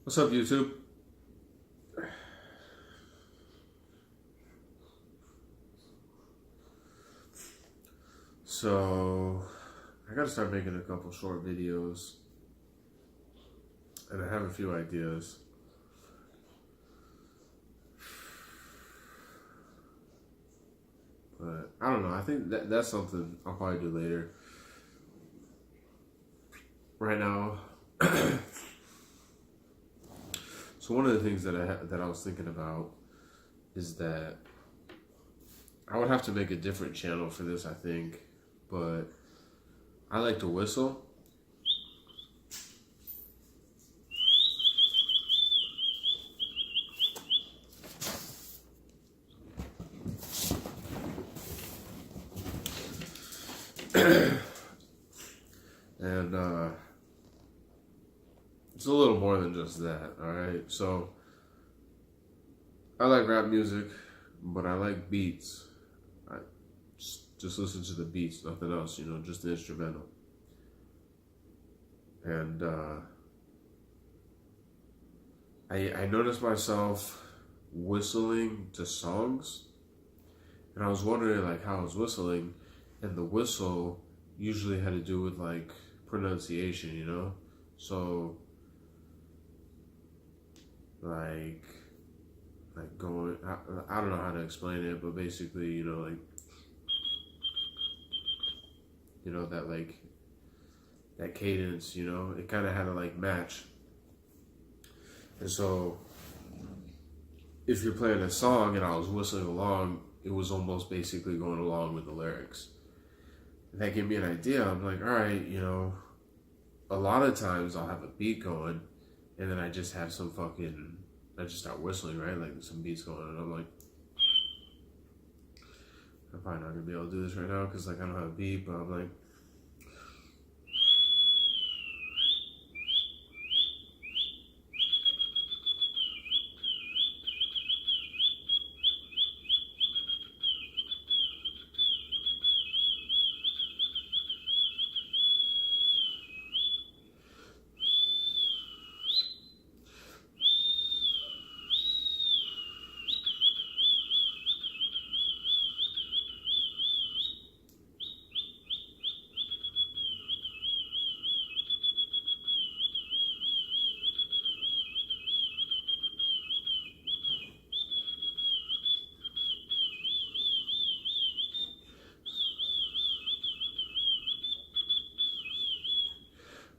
What's up, YouTube? So, I gotta start making a couple short videos, and I have a few ideas. But I don't know. I think that's something I'll probably do later. Right now, so one of the things that I was thinking about is that I would have to make a different channel for this, I think, but I like to whistle. And it's a little more than just that, alright? So, I like rap music, but I like beats. I just listen to the beats, nothing else, just the instrumental. And I noticed myself whistling to songs, and I was wondering like how I was whistling, and the whistle usually had to do with like pronunciation, so like going, I don't know how to explain it, but basically, that like that cadence, it kind of had to like match. And so if you're playing a song and I was whistling along, it was almost basically going along with the lyrics. And that gave me an idea. I'm like, all right, a lot of times I'll have a beat going, and then I just have I just start whistling, right? Like some beats going, and I'm like, I'm probably not gonna be able to do this right now because like I don't have a beat, but I'm like,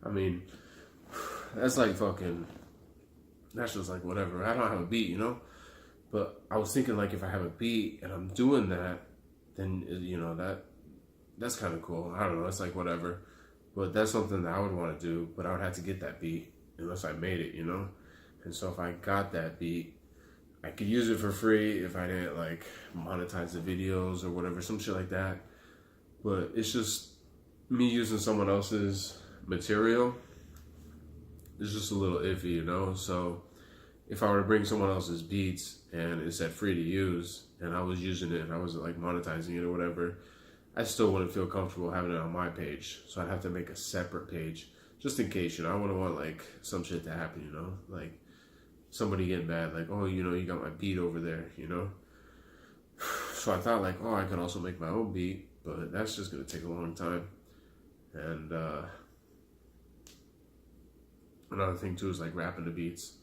I mean, that's like fucking, that's just like whatever. I don't have a beat, But I was thinking like if I have a beat and I'm doing that, then that's kind of cool. I don't know. It's like whatever. But that's something that I would want to do. But I would have to get that beat unless I made it, And so if I got that beat, I could use it for free if I didn't like monetize the videos or whatever, some shit like that. But it's just me using someone else's material. It's just a little iffy, So if I were to bring someone else's beats and it said free to use and I was using it and I wasn't like monetizing it or whatever, I still wouldn't feel comfortable having it on my page. So I'd have to make a separate page just in case, I wouldn't want like some shit to happen, like somebody getting mad, like, oh, you got my beat over there, So I thought like, oh, I could also make my own beat, but that's just going to take a long time. And another thing too is like rapping the beats.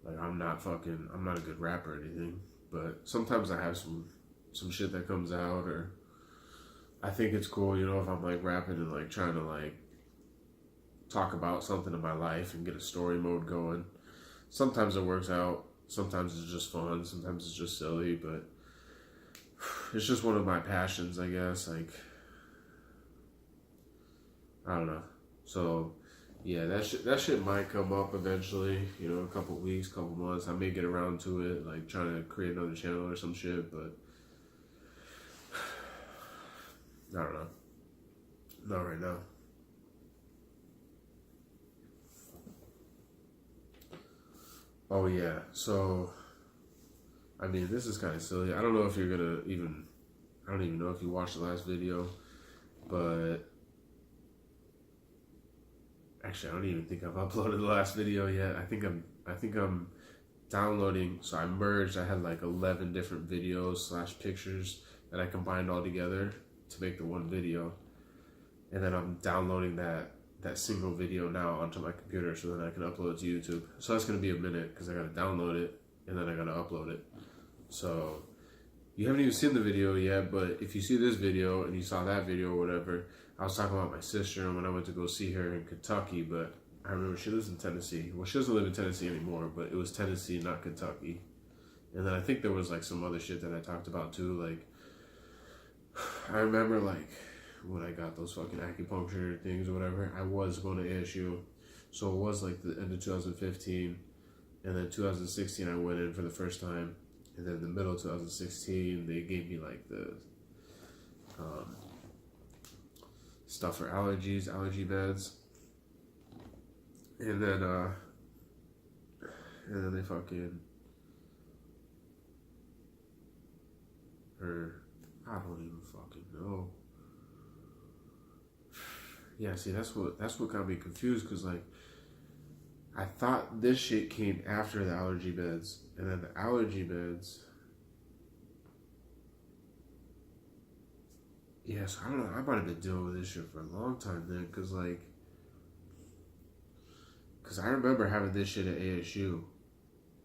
Like I'm not a good rapper or anything, but sometimes I have some shit that comes out, or I think it's cool, if I'm like rapping and like trying to like talk about something in my life and get a story mode going. Sometimes it works out, sometimes it's just fun, sometimes it's just silly, but it's just one of my passions, I guess. Like, I don't know. So yeah, that shit might come up eventually, a couple weeks, couple months. I may get around to it, like trying to create another channel or some shit, but I don't know. Not right now. Oh yeah, so I mean, this is kind of silly. I don't know if you're gonna I don't even know if you watched the last video, but Actually, I don't even think I've uploaded the last video yet. I think I'm downloading. So I merged. I had like 11 different videos / pictures that I combined all together to make the one video, and then I'm downloading that single video now onto my computer so that I can upload it to YouTube. So that's gonna be a minute because I gotta download it and then I gotta upload it. So you haven't even seen the video yet, but if you see this video and you saw that video or whatever, I was talking about my sister and when I went to go see her in Kentucky, but I remember she lives in Tennessee. Well, she doesn't live in Tennessee anymore, but it was Tennessee, not Kentucky. And then I think there was like some other shit that I talked about too. Like, I remember like when I got those fucking acupuncture things or whatever, I was going to ASU. So it was like the end of 2015. And then 2016, I went in for the first time. And then in the middle of 2016, they gave me like the stuff for allergies, allergy meds. And then they fucking, or I don't even fucking know. Yeah, see, that's what got me confused, because like I thought this shit came after the allergy meds, and then the allergy meds. Yeah, so I don't know. I might have been dealing with this shit for a long time then, because I remember having this shit at ASU,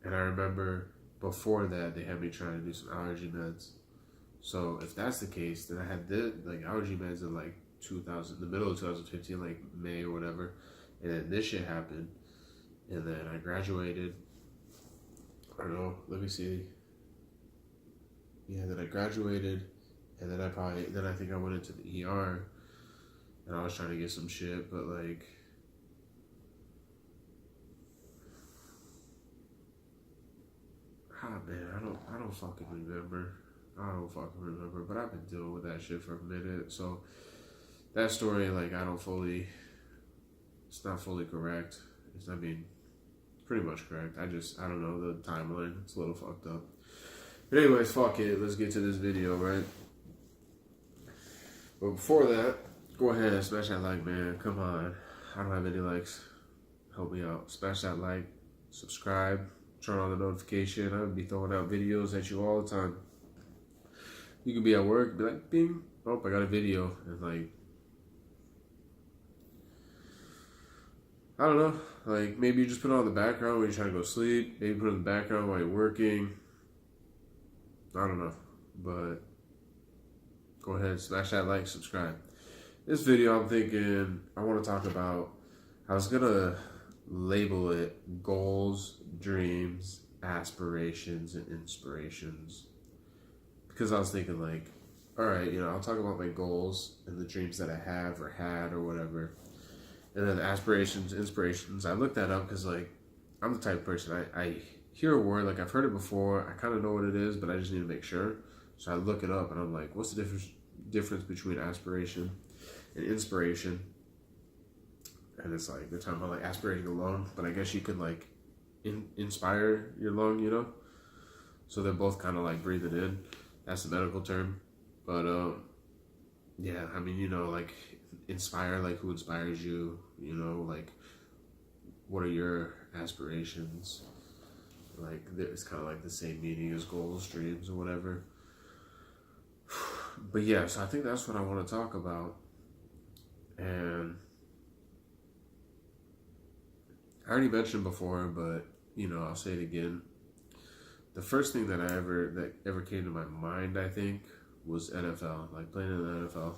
and I remember before that they had me trying to do some allergy meds. So if that's the case, then I had this like allergy meds in like the middle of 2015, like May or whatever, and then this shit happened, and then I graduated. I don't know. Let me see. Yeah, then I graduated, and then I think I went into the ER, and I was trying to get some shit, but like, man, I don't fucking remember. But I've been dealing with that shit for a minute, so that story, like, it's not fully correct. Pretty much correct. I don't know the timeline. It's a little fucked up. But anyways, fuck it. Let's get to this video, right? But before that, go ahead and smash that like, man. Come on. I don't have any likes. Help me out. Smash that like. Subscribe. Turn on the notification. I'm going to be throwing out videos at you all the time. You could be at work, be like, bing. Oh, I got a video. And like, I don't know. Like, maybe you just put it on the background when you're trying to go to sleep. Maybe put it in the background while you're working. I don't know. But go ahead, smash that like, subscribe. This video, I'm thinking, I want to talk about, I was going to label it goals, dreams, aspirations, and inspirations. Because I was thinking like, all right, I'll talk about my goals and the dreams that I have or had or whatever. And then aspirations, inspirations. I looked that up because like, I'm the type of person, I hear a word, like I've heard it before, I kind of know what it is, but I just need to make sure. So I look it up and I'm like, what's the difference between aspiration and inspiration? And it's like, they're talking about like aspirating a lung, but I guess you could like inspire your lung, So they're both kind of like breathing in. That's the medical term. But yeah, I mean, like inspire, like who inspires you, like what are your aspirations? Like it's kind of like the same meaning as goals, dreams, or whatever. But yeah, so I think that's what I want to talk about. And I already mentioned before, but I'll say it again. The first thing that ever came to my mind, I think, was NFL, like playing in the NFL.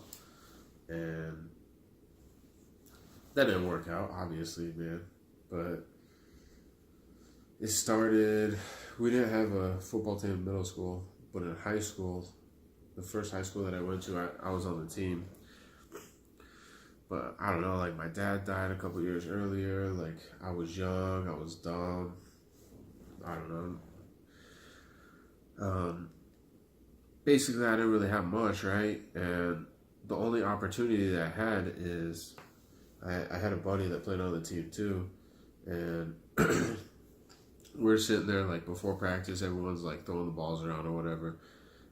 And that didn't work out, obviously, man. But it started, we didn't have a football team in middle school, but in high school, the first high school that I went to, I was on the team. But I don't know, like my dad died a couple years earlier. Like I was young, I was dumb. I don't know. Basically, I didn't really have much, right? And the only opportunity that I had is I had a buddy that played on the team too. And we're sitting there like before practice, everyone's like throwing the balls around or whatever.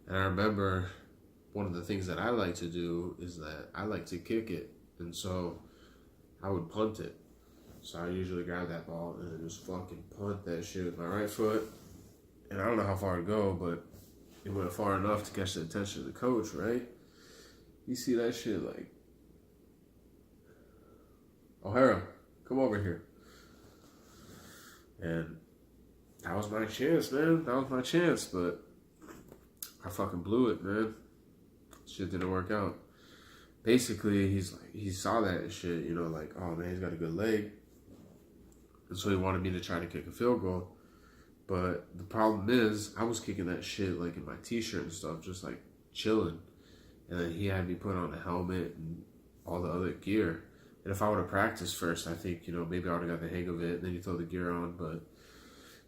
And I remember one of the things that I like to do is that I like to kick it. And so I would punt it. So I usually grab that ball and just fucking punt that shit with my right foot. And I don't know how far to go, but it went far enough to catch the attention of the coach, right? You see that shit like, O'Hara, come over here. And that was my chance, man. That was my chance, but I fucking blew it, man. Shit didn't work out. Basically, he saw that shit, you know, like, oh man, he's got a good leg. And so he wanted me to try to kick a field goal. But the problem is, I was kicking that shit like in my t-shirt and stuff, just like chilling. And then he had me put on a helmet and all the other gear. And if I would have practiced first, I think, you know, maybe I would have got the hang of it. And then you throw the gear on. But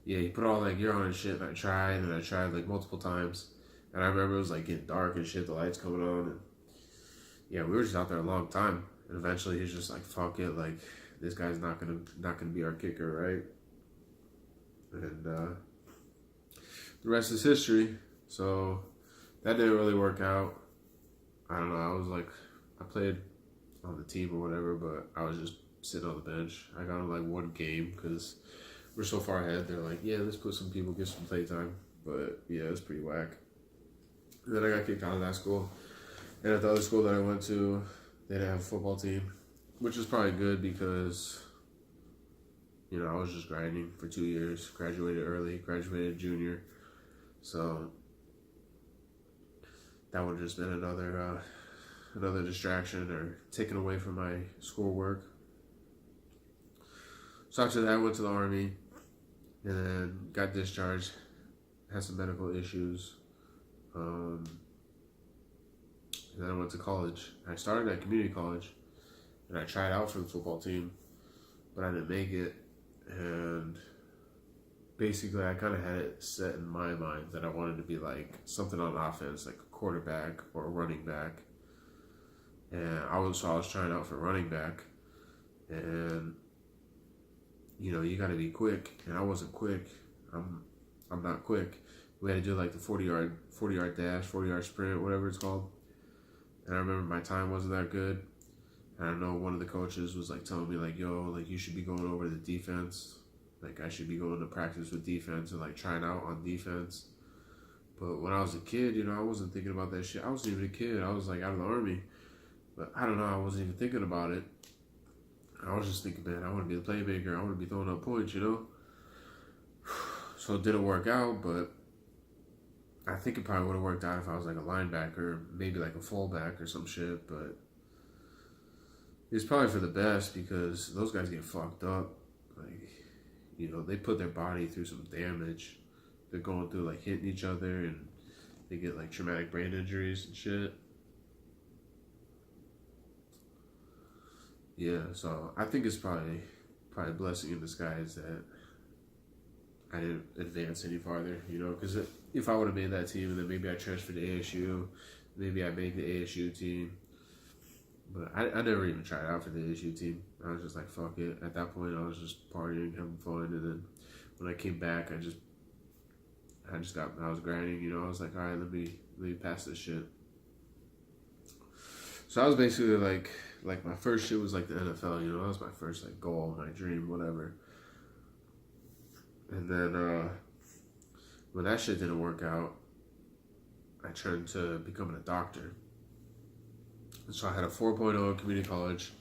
yeah, he put all that gear on and shit. And I tried like multiple times. And I remember it was like getting dark and shit, the lights coming on. And yeah, we were just out there a long time. And eventually he's just like, fuck it. Like, this guy's not gonna be our kicker, right? And the rest is history. So that didn't really work out. I don't know. I played on the team or whatever, but I was just sitting on the bench. I got on like one game because we're so far ahead. They're like, yeah, let's put some people, get some playtime. But yeah, it was pretty whack. And then I got kicked out of that school. And at the other school that I went to, they didn't have a football team, which is probably good because, you know, I was just grinding for 2 years, graduated early, graduated junior. So that would have just been another distraction or taken away from my schoolwork. So after that, I went to the Army and then got discharged, had some medical issues. And then I went to college. I started at community college and I tried out for the football team, but I didn't make it. And basically, I kind of had it set in my mind that I wanted to be like something on offense, like a quarterback or a running back. And I was trying out for running back, and you know, you got to be quick, and I wasn't quick. I'm not quick. We had to do like the 40-yard dash, 40-yard sprint, whatever it's called. And I remember my time wasn't that good. And I know one of the coaches was like telling me like, yo, like you should be going over the defense. Like I should be going to practice with defense and like trying out on defense. But when I was a kid, you know, I wasn't thinking about that shit. I wasn't even a kid. I was like out of the Army. But I don't know, I wasn't even thinking about it. I was just thinking, man, I want to be the playmaker. I want to be throwing up points, you know? So it didn't work out, but I think it probably would have worked out if I was like a linebacker, maybe like a fullback or some shit, but it's probably for the best because those guys get fucked up. Like, you know, they put their body through some damage. They're going through like hitting each other and they get like traumatic brain injuries and shit. Yeah, so I think it's probably a blessing in disguise that I didn't advance any farther, you know, because if I would have made that team and then maybe I transferred to ASU, maybe I made the ASU team. But I never even tried out for the ASU team. I was just like, fuck it. At that point, I was just partying, having fun. And then when I came back, I was grinding, you know. I was like, all right, let me pass this shit. So I was basically like my first shit was like the NFL, you know. That was my first like goal, my dream, whatever. And then when that shit didn't work out, I turned to becoming a doctor. And so I had a 4.0 in community college.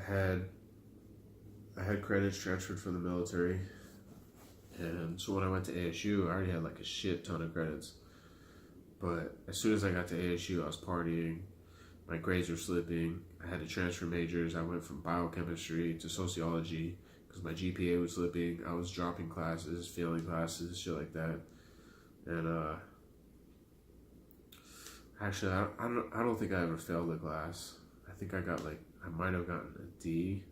I had credits transferred from the military. And so when I went to ASU, I already had like a shit ton of credits. But as soon as I got to ASU, I was partying. My grades were slipping. I had to transfer majors. I went from biochemistry to sociology because my GPA was slipping. I was dropping classes, failing classes, shit like that. And actually, I don't think I ever failed a class. I think I might have gotten a D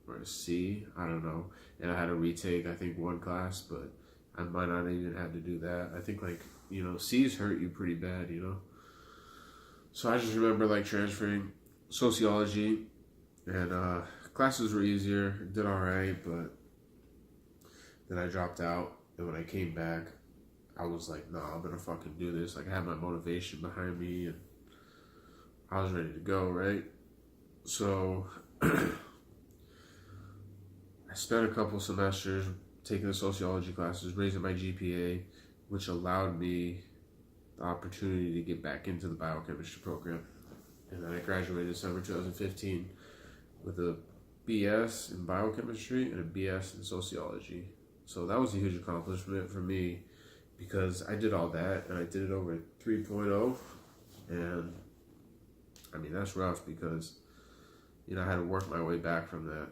or a C. I don't know. And I had to retake, I think, one class, but I might not even have to do that. I think, like, you know, C's hurt you pretty bad, you know? So I just remember, like, transferring sociology, and classes were easier, did all right, but then I dropped out, and when I came back, I was like, nah, I'm gonna fucking do this. Like, I had my motivation behind me, and I was ready to go, right? So I spent a couple semesters taking the sociology classes, raising my GPA, which allowed me the opportunity to get back into the biochemistry program. And then I graduated December 2015 with a BS in biochemistry and a BS in sociology. So that was a huge accomplishment for me because I did all that and I did it over 3.0. And I mean, that's rough because, you know, I had to work my way back from that.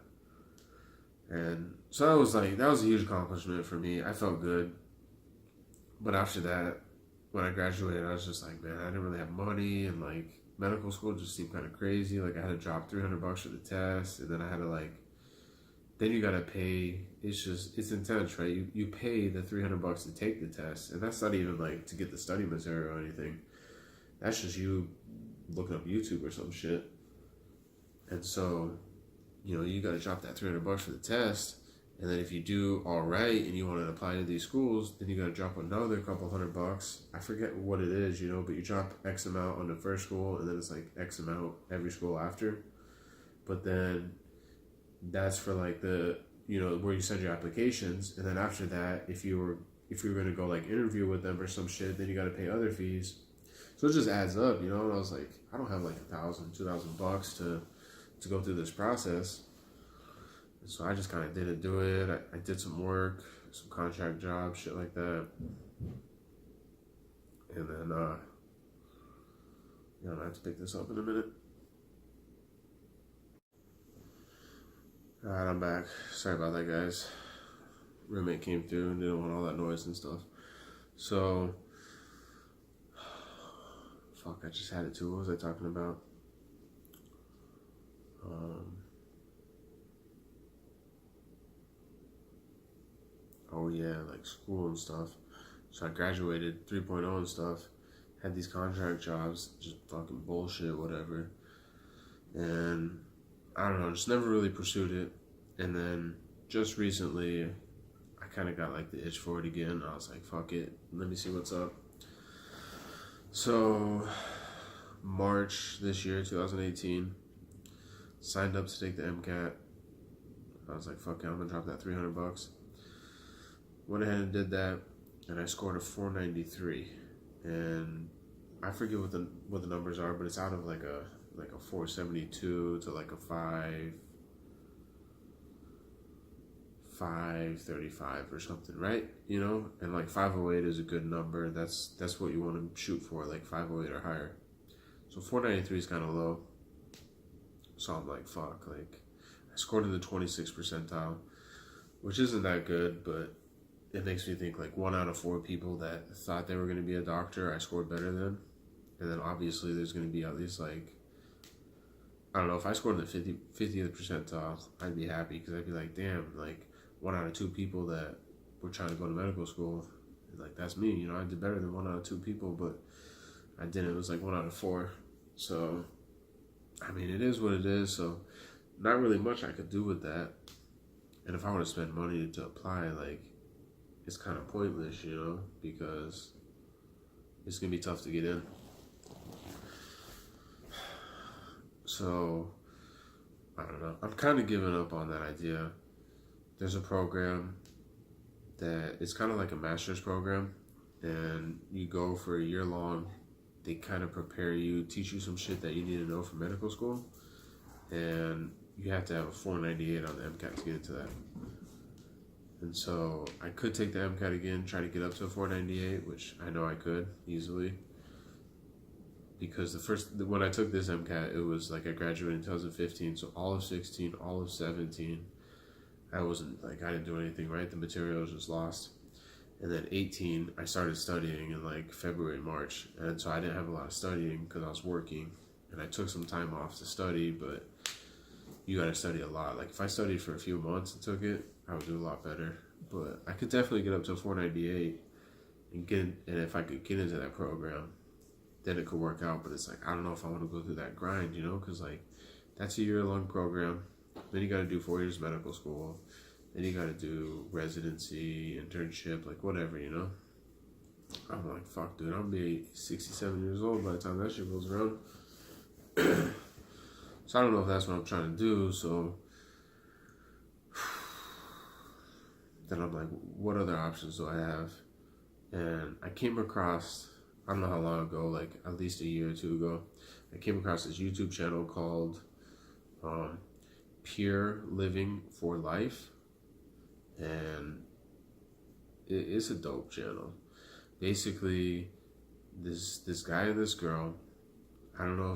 And so that was a huge accomplishment for me. I felt good. But after that, when I graduated, I was just like, man, I didn't really have money, and like medical school just seemed kind of crazy. Like I had to drop $300 for the test, and then I had to then you gotta pay. It's intense, right? You pay the $300 to take the test, and that's not even like to get the study material or anything. That's just you looking up YouTube or some shit. And so, you know, you gotta drop that $300 for the test. And then if you do all right and you want to apply to these schools, then you got to drop another couple $100. I forget what it is, you know, but you drop X amount on the first school and then it's like X amount every school after. But then that's for like the, you know, where you send your applications. And then after that, if you were going to go like interview with them or some shit, then you got to pay other fees. So it just adds up, you know. And I was like, I don't have like $1,000, $2,000 to go through this process. So I just kind of didn't do it. I did some work, some contract jobs, shit like that. And then, you know, I have to pick this up in a minute. Alright, I'm back. Sorry about that, guys. Roommate came through and didn't want all that noise and stuff. So, fuck, I just had it too. What was I talking about? Oh yeah, like school and stuff. So I graduated 3.0 and stuff. Had these contract jobs, just fucking bullshit, whatever. And I don't know, just never really pursued it. And then just recently, I kind of got like the itch for it again. I was like, fuck it, let me see what's up. So March this year, 2018, signed up to take the MCAT. I was like, fuck it, I'm gonna drop that $300. Went ahead and did that, and I scored a 493, and I forget what the numbers are, but it's out of like a 472 to like a 535 or something, right? You know, and like 508 is a good number. That's what you want to shoot for, like 508 or higher. So 493 is kind of low. So I'm like, fuck, like I scored in the 26th percentile, which isn't that good, but it makes me think like 1 out of 4 people that thought they were going to be a doctor, I scored better than. And then obviously there's going to be at least like, I don't know, if I scored in the 50th percentile, I'd be happy because I'd be like, damn, like 1 out of 2 people that were trying to go to medical school, like that's me, you know, I did better than 1 out of 2 people, but I didn't. It was like 1 out of 4. So, I mean, it is what it is. So, not really much I could do with that. And if I want to spend money to apply, like, it's kind of pointless, you know, because it's going to be tough to get in. So, I don't know. I'm kind of giving up on that idea. There's a program that it's kind of like a master's program, and you go for a year long. They kind of prepare you, teach you some shit that you need to know for medical school, and you have to have a 498 on the MCAT to get into that. And so I could take the MCAT again, try to get up to a 498, which I know I could easily. Because when I took this MCAT, it was like I graduated in 2015, so all of 16, all of 17, I didn't do anything, right? The material was just lost. And then 18, I started studying in like February, March. And so I didn't have a lot of studying because I was working. And I took some time off to study, but you got to study a lot. Like if I studied for a few months and took it, I would do a lot better. But I could definitely get up to a 498 and if I could get into that program, then it could work out. But it's like, I don't know if I want to go through that grind, you know, because like that's a year-long program. Then you got to do 4 years medical school. Then you got to do residency, internship, like whatever, you know. I'm like, fuck, dude, I'm going to be 67 years old by the time that shit goes around. So I don't know if that's what I'm trying to do. So then I'm like, what other options do I have? And I came across, I don't know how long ago, like at least a year or two ago, I came across this YouTube channel called Pure Living for Life. And it's a dope channel. Basically, this guy and this girl, I don't know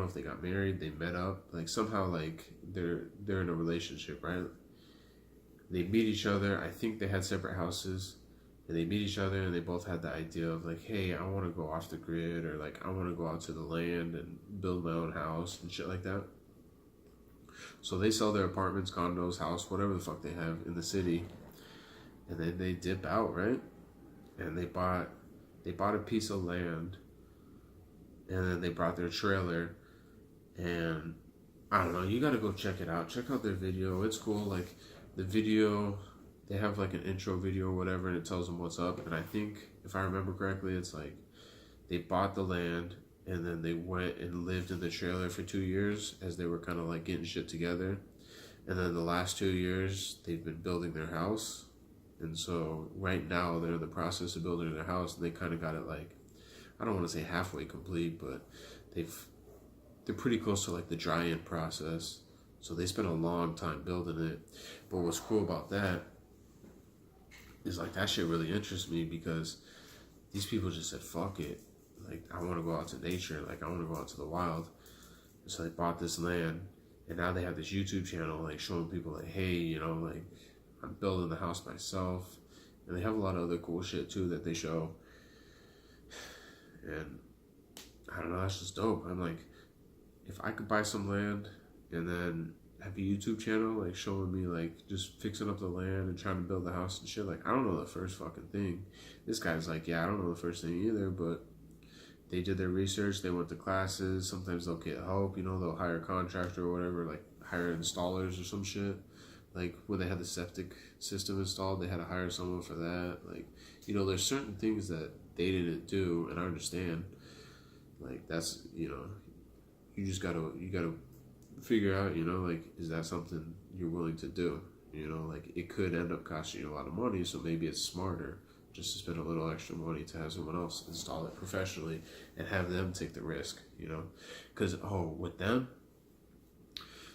if they got married, they met up, like somehow like they're in a relationship, right? They meet each other. I think they had separate houses, and they meet each other, and they both had the idea of like, hey, I want to go off the grid, or like I want to go out to the land and build my own house and shit like that. So they sell their apartments, condos, house, whatever the fuck they have in the city, and then they dip out, right? And they bought a piece of land, and then they brought their trailer, and I don't know, you gotta go check it out. Check out their video. It's cool. Like the video, they have like an intro video or whatever, and it tells them what's up. And I think, if I remember correctly, it's like they bought the land, and then they went and lived in the trailer for 2 years as they were kind of like getting shit together. And then the last 2 years, they've been building their house. And so right now they're in the process of building their house, and they kind of got it like, I don't want to say halfway complete, but they're pretty close to like the dry-in process. So they spent a long time building it. But what's cool about that is like that shit really interests me, because these people just said, fuck it. Like, I want to go out to nature. Like, I want to go out to the wild. And so they bought this land, and now they have this YouTube channel, like, showing people, like, hey, you know, like, I'm building the house myself. And they have a lot of other cool shit, too, that they show. And I don't know, that's just dope. I'm like, if I could buy some land and then have a YouTube channel, like, showing me, like, just fixing up the land and trying to build the house and shit, like, I don't know the first fucking thing. This guy's like, yeah, I don't know the first thing either, but they did their research, they went to classes, sometimes they'll get help, you know, they'll hire a contractor or whatever, like hire installers or some shit. Like when they had the septic system installed, they had to hire someone for that. Like, you know, there's certain things that they didn't do, and I understand. Like, that's, you know, you gotta figure out, you know, like, is that something you're willing to do? You know, like, it could end up costing you a lot of money, so maybe it's smarter just to spend a little extra money to have someone else install it professionally and have them take the risk, you know? Because, with them,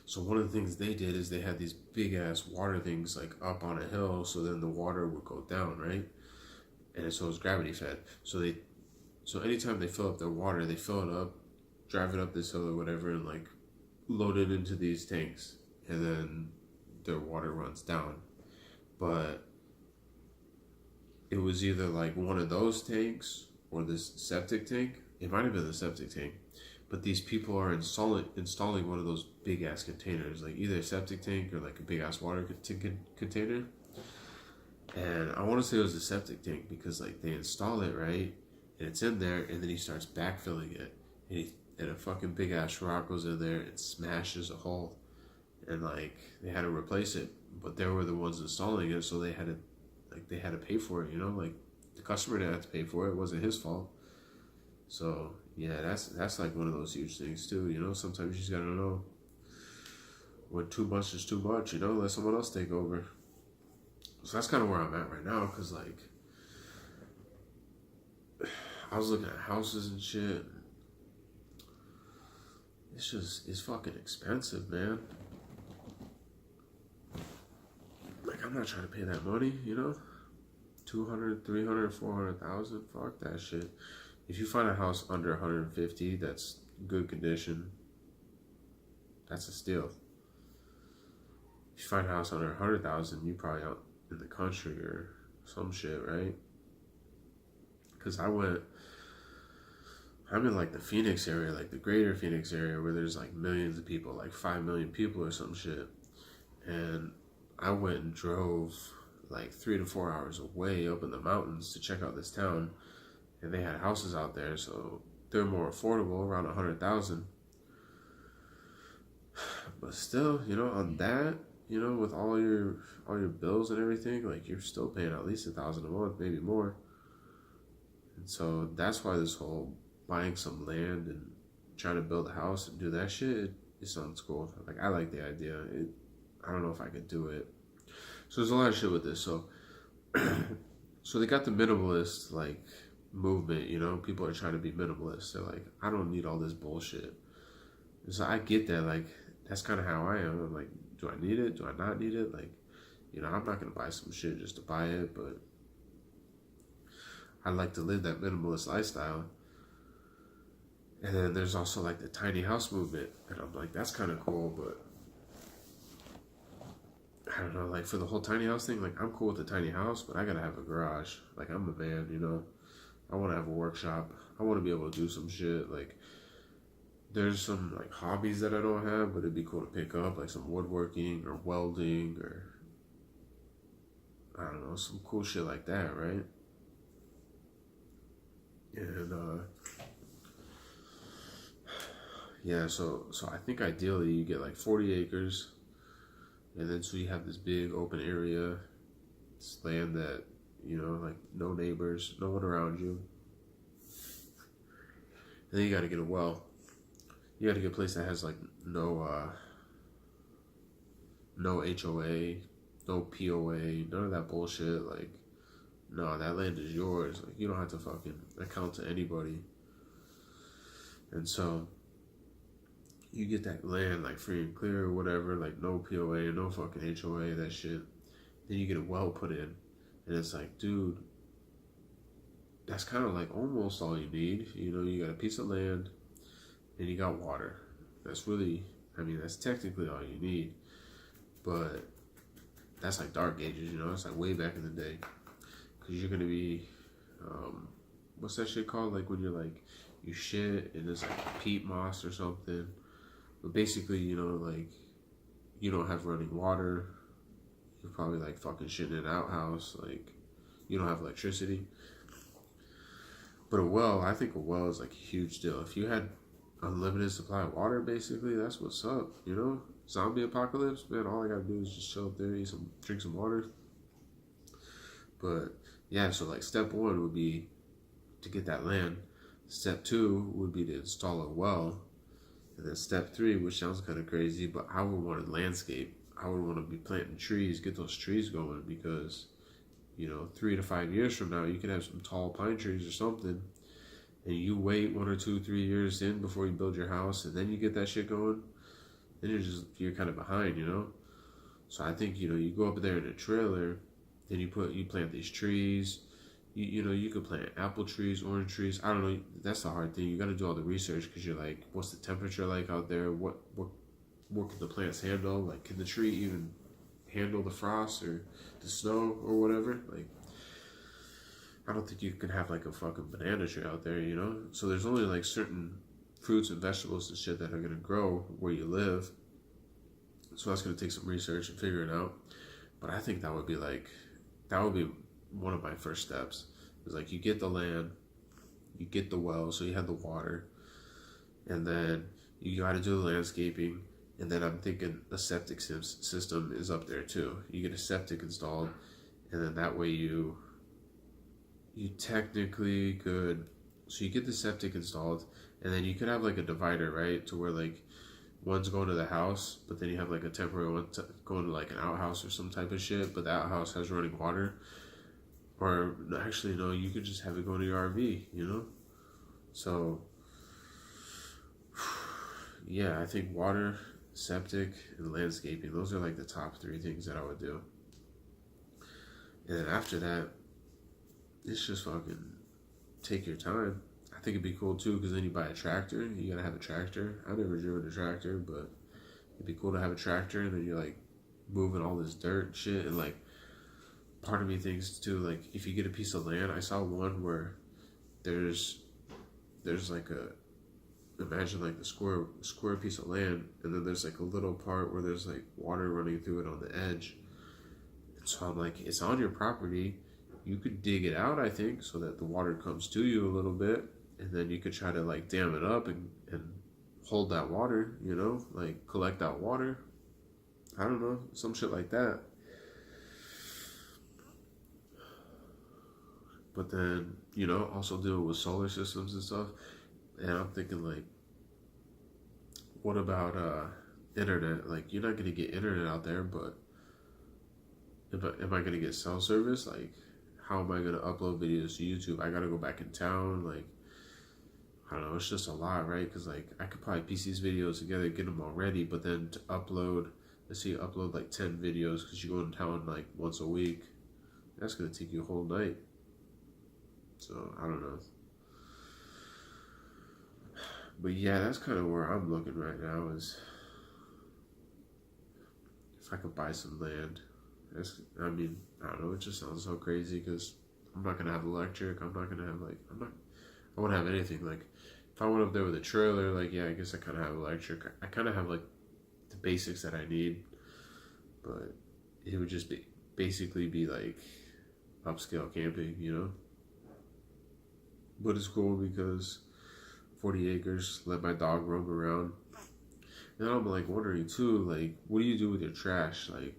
so one of the things they did is they had these big ass water things like up on a hill, so then the water would go down, right? And so it was gravity fed. So anytime they fill up their water, they fill it up, drive it up this hill or whatever, and like load it into these tanks, and then their water runs down. But it was either like one of those tanks or this septic tank. It might have been the septic tank, but these people are installing one of those big ass containers, like either a septic tank or like a big ass water container. And I want to say it was a septic tank, because like they install it, right, and it's in there, and then he starts backfilling it, and a fucking big ass rock goes in there and smashes a hole, and like they had to replace it, but they were the ones installing it, so they had to pay for it, you know, like the customer didn't have to pay for it. It wasn't his fault. So yeah, that's like one of those huge things too, you know. Sometimes you just gotta know when too much is too much, you know, let someone else take over. So that's kind of where I'm at right now, because like I was looking at houses and shit. It's fucking expensive, man. Like, I'm not trying to pay that money, you know? 200, 300, 400,000, fuck that shit. If you find a house under 150 that's good condition, that's a steal. If you find a house under 100,000, you probably out in the country or some shit, right? Because I'm in like the Phoenix area, like the greater Phoenix area, where there's like millions of people, like 5 million people or some shit. And I went and drove like 3 to 4 hours away up in the mountains to check out this town, and they had houses out there, so they're more affordable, around 100,000. But still, you know, on that, you know, with all your bills and everything, like you're still paying at least 1,000 a month, maybe more. And so that's why this whole buying some land and trying to build a house and do that shit, it sounds cool. Like, I like the idea. I don't know if I could do it. So there's a lot of shit with this. So so they got the minimalist like movement, you know, people are trying to be minimalist. They're like, I don't need all this bullshit. And so I get that, like, that's kind of how I am. I'm like, do I need it? Do I not need it? Like, you know, I'm not gonna buy some shit just to buy it, but I like to live that minimalist lifestyle. And then there's also like the tiny house movement, and I'm like, that's kind of cool, but I don't know, like for the whole tiny house thing, like I'm cool with the tiny house, but I gotta have a garage. Like I'm a man, you know. I want to have a workshop. I want to be able to do some shit. Like there's some like hobbies that I don't have, but it'd be cool to pick up, like some woodworking or welding or I don't know, some cool shit like that, right? And yeah, so I think ideally you get like 40 acres, and then so you have this big open area, this land that, you know, like no neighbors, no one around you. And then you got to get a well. You got to get a place that has like no HOA, no POA, none of that bullshit. Like, no, that land is yours. Like, you don't have to fucking account to anybody. And so you get that land like free and clear or whatever, like no POA, no fucking HOA, that shit. Then you get a well put in, and it's like, dude, that's kind of like almost all you need. You know, you got a piece of land and you got water. That's really, I mean, that's technically all you need. But that's like dark ages, you know, it's like way back in the day. Because you're going to be, what's that shit called? Like when you're like, you shit and it's like peat moss or something. But basically, you know, like, you don't have running water. You're probably like fucking shitting in an outhouse. Like, you don't have electricity. But a well, I think a well is like a huge deal. If you had unlimited supply of water, basically, that's what's up, you know? Zombie apocalypse, man, all I gotta do is just chill up there, drink some water. But yeah, so like step one would be to get that land. Step two would be to install a well. And then step three, which sounds kind of crazy, but I would want to landscape. I would want to be planting trees, get those trees going, because, you know, 3 to 5 years from now, you could have some tall pine trees or something, and you wait 1 or 2, 3 years in before you build your house, and then you get that shit going, then you're kind of behind, you know? So I think, you know, you go up there in a trailer, then you plant these trees. You know, you could plant apple trees, orange trees. I don't know. That's the hard thing. You got to do all the research because you're like, what's the temperature like out there? What can the plants handle? Like, can the tree even handle the frost or the snow or whatever? Like, I don't think you can have like a fucking banana tree out there, you know? So there's only like certain fruits and vegetables and shit that are going to grow where you live. So that's going to take some research and figuring out. But I think that would be one of my first steps. Is like, you get the land, you get the well, so you have the water, and then you got to do the landscaping, and then I'm thinking a septic system is up there too. You get a septic installed, and then that way you technically could, so you get the septic installed, and then you could have like a divider, right, to where like one's going to the house, but then you have like a temporary one going to like an outhouse or some type of shit, but the outhouse has running water. Or actually, no, you could just have it go to your RV, you know? So, yeah, I think water, septic, and landscaping, those are like the top 3 things that I would do. And then after that, it's just fucking take your time. I think it'd be cool too, because then you buy a tractor. You gotta have a tractor. I've never driven a tractor, but it'd be cool to have a tractor, and then you're like moving all this dirt and shit, and like, part of me thinks too, like, if you get a piece of land, I saw one where there's like imagine like the square piece of land, and then there's like a little part where there's like water running through it on the edge. And so I'm like, it's on your property. You could dig it out, I think, so that the water comes to you a little bit, and then you could try to like dam it up and hold that water, you know, like collect that water. I don't know, some shit like that. But then, you know, also deal with solar systems and stuff. And I'm thinking, like, what about internet? Like, you're not going to get internet out there, but am I gonna get cell service? Like, how am I gonna upload videos to YouTube? I gotta go back in town. Like, I don't know. It's just a lot, right? Because like I could probably piece these videos together, get them all ready, but then to upload, let's say you upload like 10 videos because you go in town like once a week. That's gonna take you a whole night. So I don't know. But yeah, that's kind of where I'm looking right now. Is if I could buy some land. I mean, I don't know. It just sounds so crazy because I'm not gonna have electric. I'm not gonna have like I won't have anything. Like if I went up there with a trailer, like yeah, I guess I kind of have electric. I kind of have like the basics that I need, but it would just basically be like upscale camping, you know. But it's cool because 40 acres, let my dog roam around. And I'm like wondering too, like, what do you do with your trash? Like,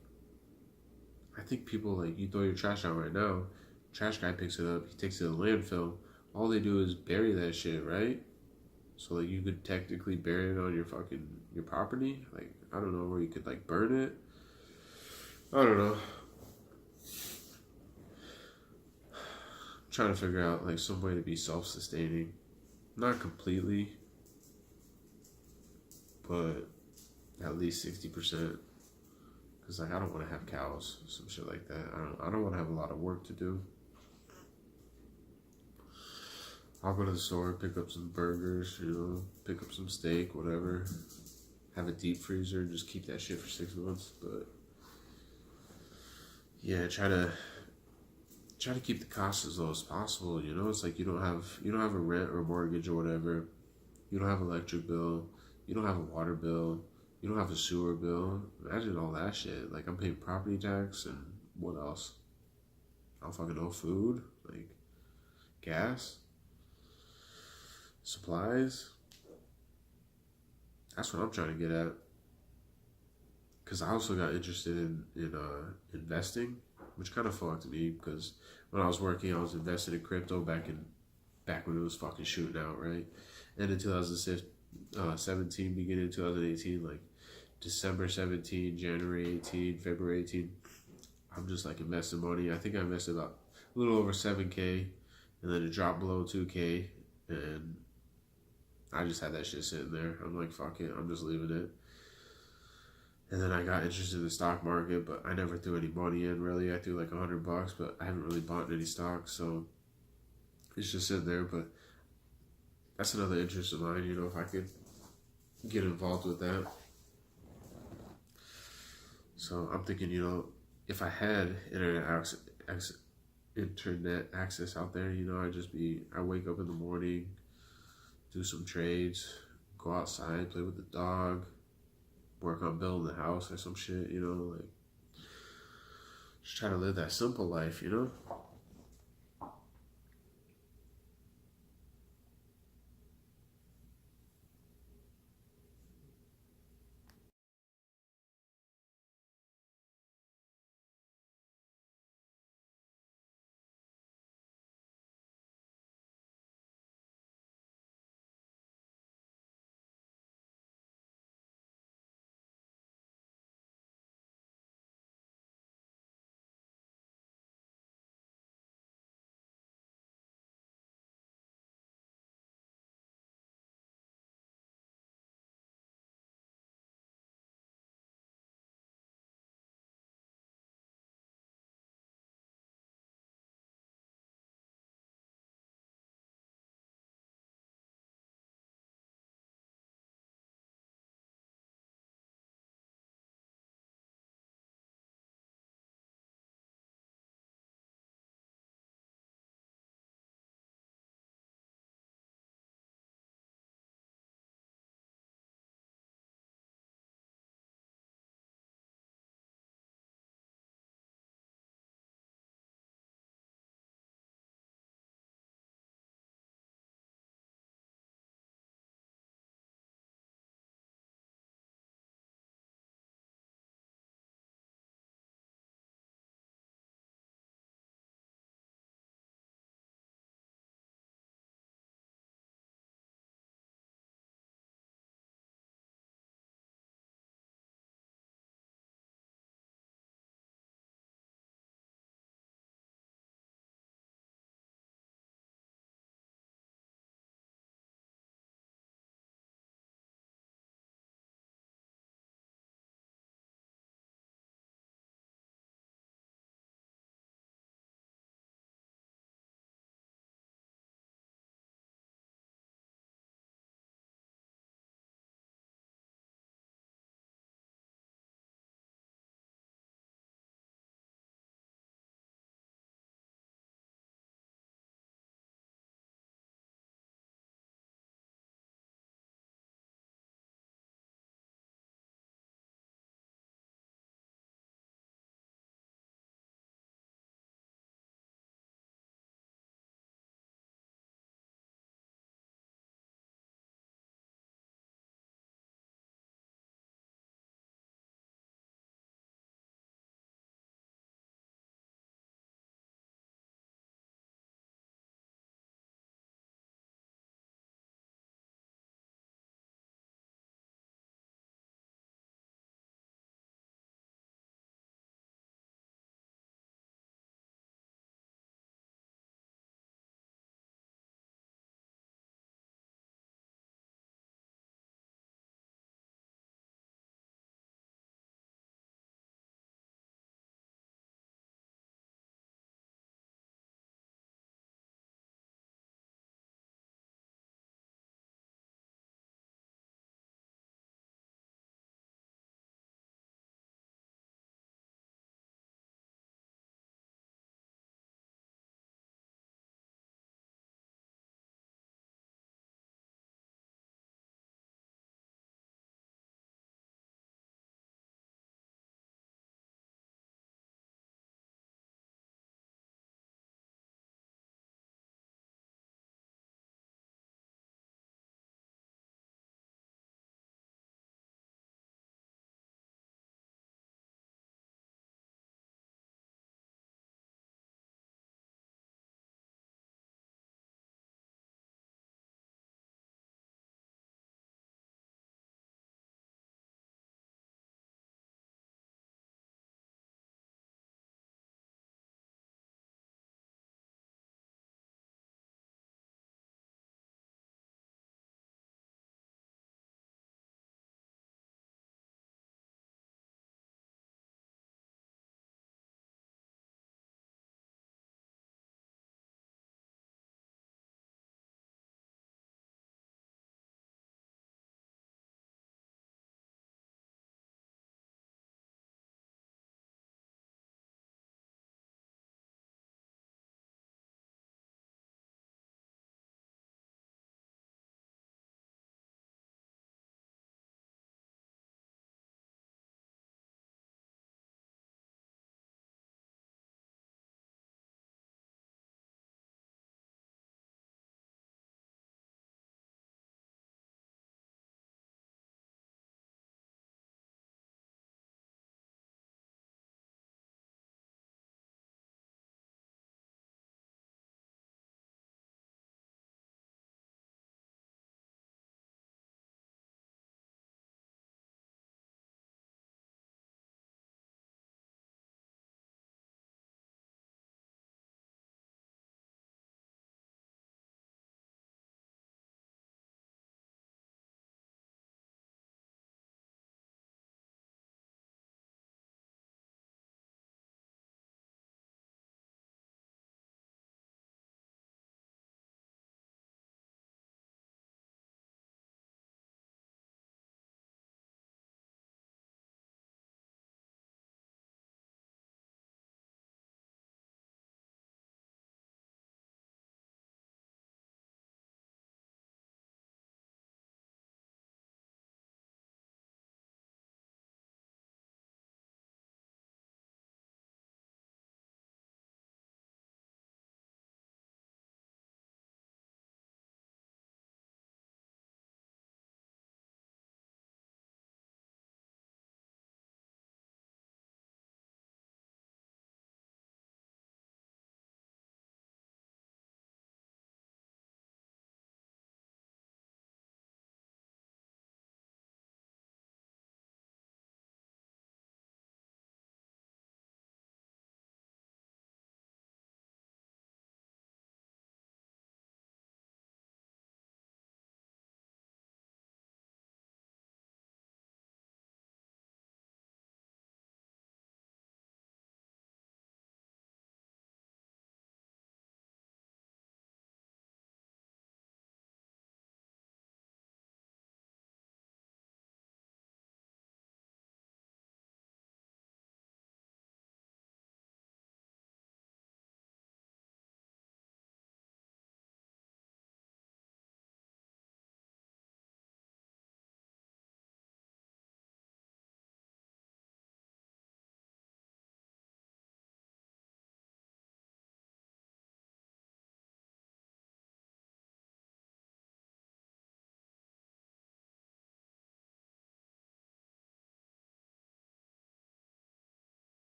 I think people like you throw your trash out right now, trash guy picks it up, he takes it to the landfill. All they do is bury that shit, right? So like you could technically bury it on your property. Like I don't know where you could like burn it. I don't know. I'm trying to figure out like some way to be self-sustaining, not completely, but at least 60%. Cause like I don't want to have cows, some shit like that. I don't want to have a lot of work to do. I'll go to the store, pick up some burgers, you know, pick up some steak, whatever. Have a deep freezer, just keep that shit for 6 months. But yeah, try to keep the costs as low as possible. You know, it's like you don't have a rent or a mortgage or whatever. You don't have an electric bill. You don't have a water bill. You don't have a sewer bill. Imagine all that shit. Like I'm paying property tax and what else? I don't fucking know. Food, like gas, supplies. That's what I'm trying to get at. Cause I also got interested in investing, which kind of fucked me because when I was working, I was invested in crypto back when it was fucking shooting out, right? And in 2017, beginning of 2018, like December 17, January 18, February 18, I'm just like investing money. I think I invested about a little over 7K, and then it dropped below 2K, and I just had that shit sitting there. I'm like, fuck it, I'm just leaving it. And then I got interested in the stock market, but I never threw any money in really. I threw like $100, but I haven't really bought any stocks, so it's just sitting there. But that's another interest of mine, you know, if I could get involved with that. So I'm thinking, you know, if I had internet access out there, you know, I wake up in the morning, do some trades, go outside, play with the dog, work on building the house or some shit, you know, like just try to live that simple life, you know.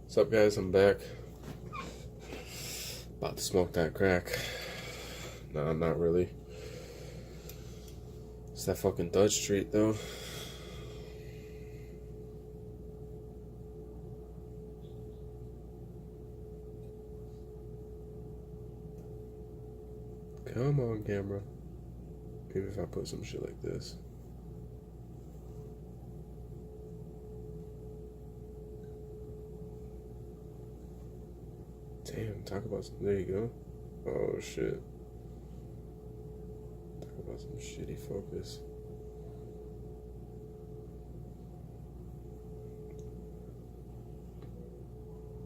What's up, guys? I'm back. About to smoke that crack. No, not really. It's that fucking Dutch Street, though. Come on, camera. Maybe if I put some shit like this. Damn, talk about some. There you go. Oh, shit. Talk about some shitty focus.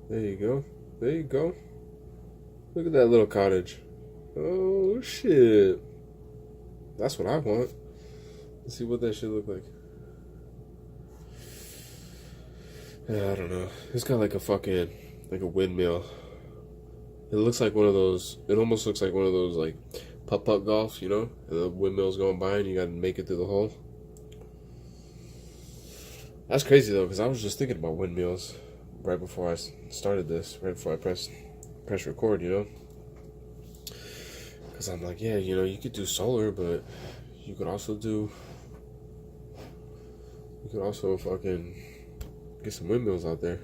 There you go. There you go. Look at that little cottage. Oh, shit. That's what I want. Let's see what that shit look like. Yeah, I don't know. It's got like a fucking, like a windmill. It looks like one of those, it almost looks like one of those like putt-putt golfs, you know? And the windmill's going by and you gotta make it through the hole. That's crazy though, because I was just thinking about windmills right before I started this, right before I press record, you know? Because I'm like, yeah, you know, you could do solar, but you could also fucking get some windmills out there.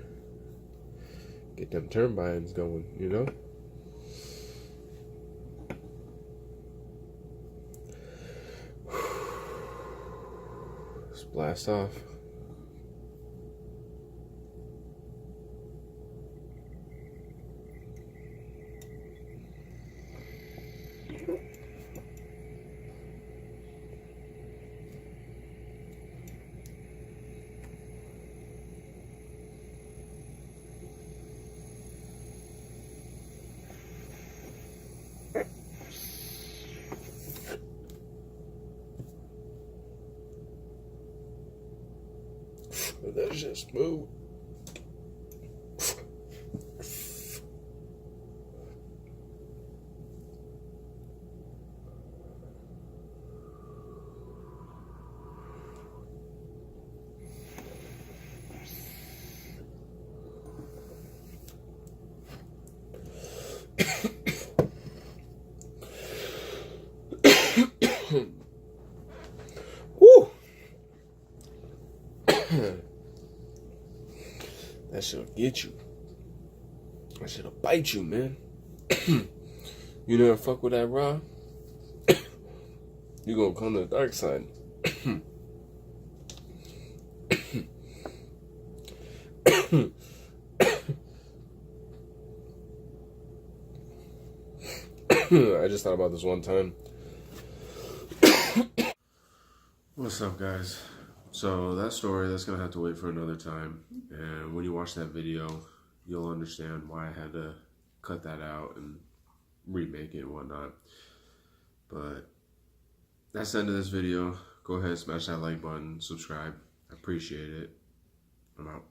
Get them turbines going, you know? Let's blast off. That's just smooth. Woo! That shit'll get you. That shit'll bite you, man. You never fuck with that raw, you gonna come to the dark side. I just thought about this one time. What's up, guys? So that story, that's gonna have to wait for another time. And when you watch that video, you'll understand why I had to cut that out and remake it and whatnot. But that's the end of this video. Go ahead, smash that like button, subscribe. I appreciate it. I'm out.